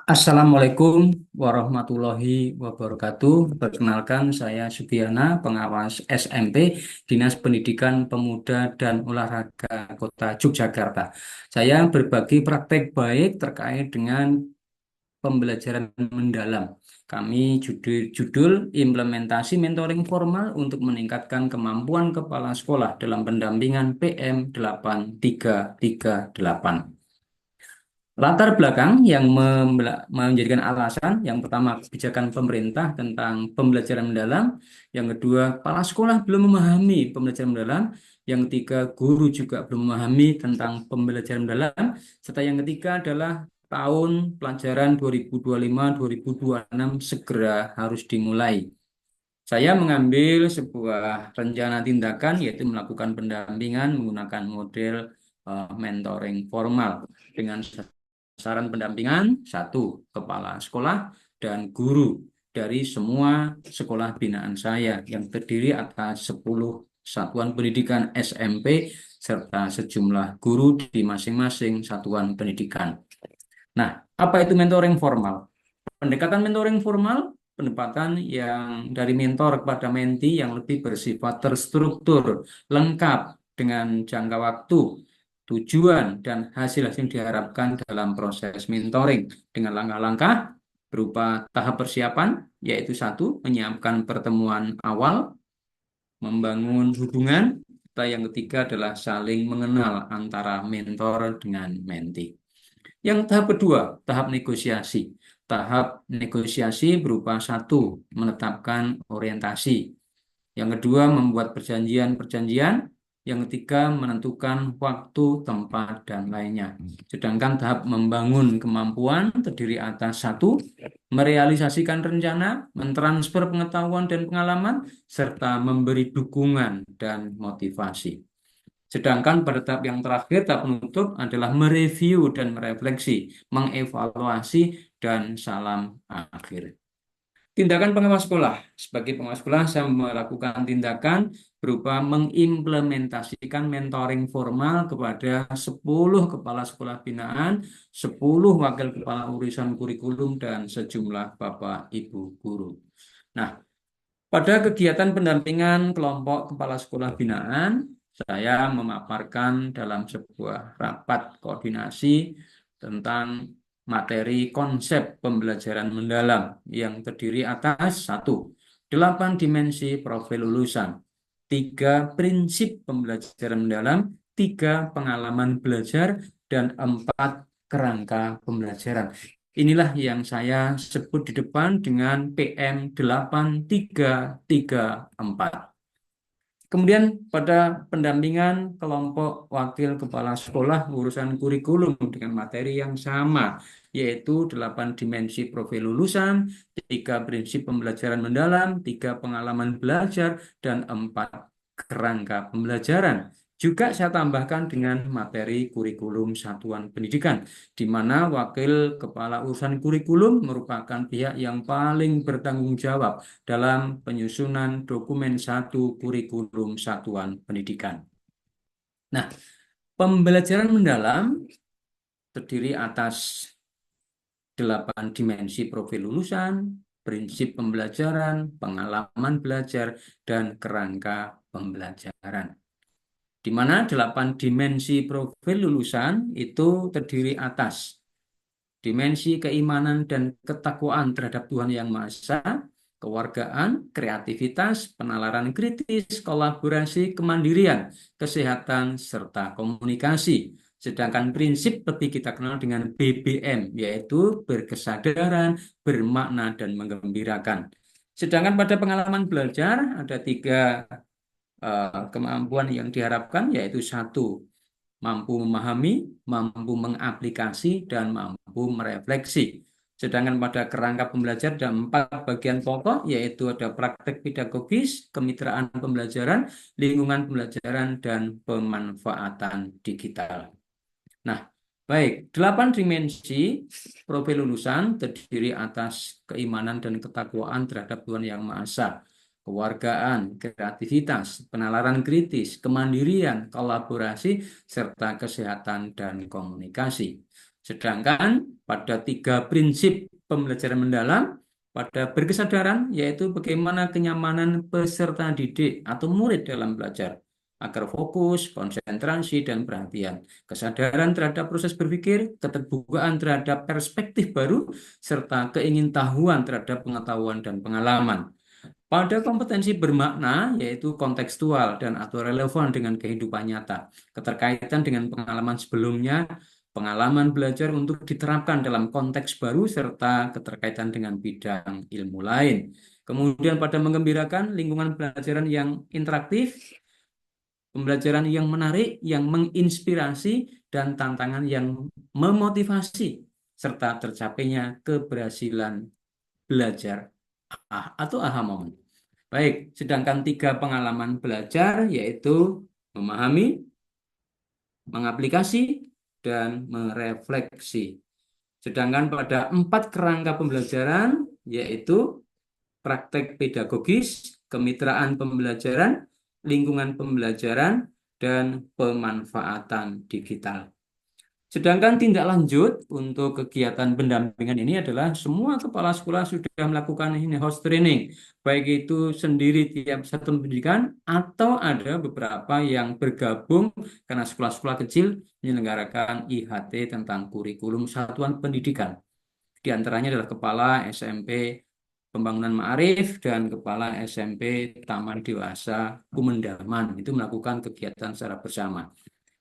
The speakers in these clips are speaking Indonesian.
Assalamualaikum warahmatullahi wabarakatuh. Perkenalkan, saya Sugiana, pengawas SMP Dinas Pendidikan Pemuda dan Olahraga Kota Yogyakarta. Saya berbagi praktek baik terkait dengan pembelajaran mendalam. Kami judul implementasi mentoring formal untuk meningkatkan kemampuan kepala sekolah dalam pendampingan PM 8338. Latar belakang yang menjadikan alasan, yang pertama kebijakan pemerintah tentang pembelajaran mendalam, yang kedua kepala sekolah belum memahami pembelajaran mendalam, yang ketiga guru juga belum memahami tentang pembelajaran mendalam, serta yang ketiga adalah tahun pelajaran 2025-2026 segera harus dimulai. Saya mengambil sebuah rencana tindakan yaitu melakukan pendampingan menggunakan model mentoring formal dengan saran pendampingan satu kepala sekolah dan guru dari semua sekolah binaan saya yang terdiri atas 10 satuan pendidikan SMP serta sejumlah guru di masing-masing satuan pendidikan. Nah, apa itu mentoring formal? Pendekatan mentoring formal, pendekatan yang dari mentor kepada menti yang lebih bersifat terstruktur, lengkap dengan jangka waktu, tujuan, dan hasil-hasil yang diharapkan dalam proses mentoring dengan langkah-langkah berupa tahap persiapan, yaitu satu, menyiapkan pertemuan awal, membangun hubungan, serta yang ketiga adalah saling mengenal antara mentor dengan menti. Yang tahap kedua, tahap negosiasi. Tahap negosiasi berupa satu, menetapkan orientasi. Yang kedua, membuat perjanjian-perjanjian. Yang ketiga, menentukan waktu, tempat, dan lainnya. Sedangkan tahap membangun kemampuan terdiri atas satu, merealisasikan rencana, mentransfer pengetahuan dan pengalaman, serta memberi dukungan dan motivasi. Sedangkan pada tahap yang terakhir, tahap penutup adalah mereview dan merefleksi, mengevaluasi, dan salam akhir. Tindakan pengawas sekolah. Sebagai pengawas sekolah, saya melakukan tindakan berupa mengimplementasikan mentoring formal kepada 10 kepala sekolah binaan, 10 wakil kepala urusan kurikulum, dan sejumlah bapak ibu guru. Nah, pada kegiatan pendampingan kelompok kepala sekolah binaan, saya memaparkan dalam sebuah rapat koordinasi tentang materi konsep pembelajaran mendalam yang terdiri atas satu, 8 dimensi profil lulusan, tiga prinsip pembelajaran mendalam, tiga pengalaman belajar, dan empat kerangka pembelajaran. Inilah yang saya sebut di depan dengan PM 8334. Kemudian pada pendampingan kelompok wakil kepala sekolah urusan kurikulum dengan materi yang sama, yaitu 8 dimensi profil lulusan, tiga prinsip pembelajaran mendalam, tiga pengalaman belajar, dan empat kerangka pembelajaran. Juga saya tambahkan dengan materi kurikulum satuan pendidikan, di mana wakil kepala urusan kurikulum merupakan pihak yang paling bertanggung jawab dalam penyusunan dokumen satu kurikulum satuan pendidikan. Nah, pembelajaran mendalam terdiri atas 8 dimensi profil lulusan, prinsip pembelajaran, pengalaman belajar, dan kerangka pembelajaran. Di mana 8 dimensi profil lulusan itu terdiri atas dimensi keimanan dan ketakwaan terhadap Tuhan Yang Maha Esa, kewargaan, kreativitas, penalaran kritis, kolaborasi, kemandirian, kesehatan, serta komunikasi. Sedangkan prinsip lebih kita kenal dengan BBM, yaitu berkesadaran, bermakna, dan menggembirakan. Sedangkan pada pengalaman belajar ada tiga kemampuan yang diharapkan, yaitu satu, mampu memahami, mampu mengaplikasi, dan mampu merefleksi. Sedangkan pada kerangka pembelajar ada 4 bagian pokok, yaitu ada praktek pedagogis, kemitraan pembelajaran, lingkungan pembelajaran, dan pemanfaatan digital. Nah, baik, 8 dimensi profil lulusan terdiri atas keimanan dan ketakwaan terhadap Tuhan Yang Maha Esa, kewargaan, kreativitas, penalaran kritis, kemandirian, kolaborasi, serta kesehatan dan komunikasi. Sedangkan pada tiga prinsip pembelajaran mendalam, pada berkesadaran, yaitu bagaimana kenyamanan peserta didik atau murid dalam belajar, agar fokus, konsentrasi, dan perhatian. Kesadaran terhadap proses berpikir, keterbukaan terhadap perspektif baru, serta keingintahuan terhadap pengetahuan dan pengalaman. Pada kompetensi bermakna, yaitu kontekstual dan atau relevan dengan kehidupan nyata, keterkaitan dengan pengalaman sebelumnya, pengalaman belajar untuk diterapkan dalam konteks baru, serta keterkaitan dengan bidang ilmu lain. Kemudian pada menggembirakan, lingkungan pelajaran yang interaktif, pembelajaran yang menarik, yang menginspirasi, dan tantangan yang memotivasi, serta tercapainya keberhasilan belajar atau aha moment. Baik, sedangkan tiga pengalaman belajar yaitu memahami, mengaplikasi, dan merefleksi. Sedangkan pada empat kerangka pembelajaran yaitu praktek pedagogis, kemitraan pembelajaran, lingkungan pembelajaran, dan pemanfaatan digital. Sedangkan tindak lanjut untuk kegiatan pendampingan ini adalah semua kepala sekolah sudah melakukan ini host training, baik itu sendiri tiap satuan pendidikan atau ada beberapa yang bergabung karena sekolah-sekolah kecil menyelenggarakan IHT tentang kurikulum satuan pendidikan. Di antaranya adalah kepala SMP Pembangunan Ma'arif dan kepala SMP Taman Dewasa Kumendaman itu melakukan kegiatan secara bersama.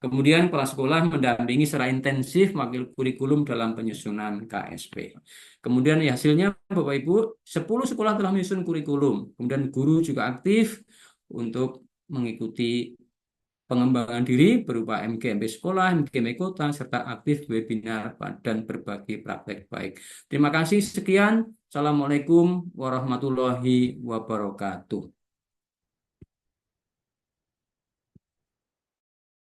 Kemudian kepala sekolah mendampingi secara intensif wakil kurikulum dalam penyusunan KSP. Kemudian ya, hasilnya Bapak Ibu, 10 sekolah telah menyusun kurikulum. Kemudian guru juga aktif untuk mengikuti pengembangan diri berupa MGMP sekolah, MGMP kota, serta aktif webinar dan berbagi praktek baik. Terima kasih, sekian. Assalamualaikum warahmatullahi wabarakatuh.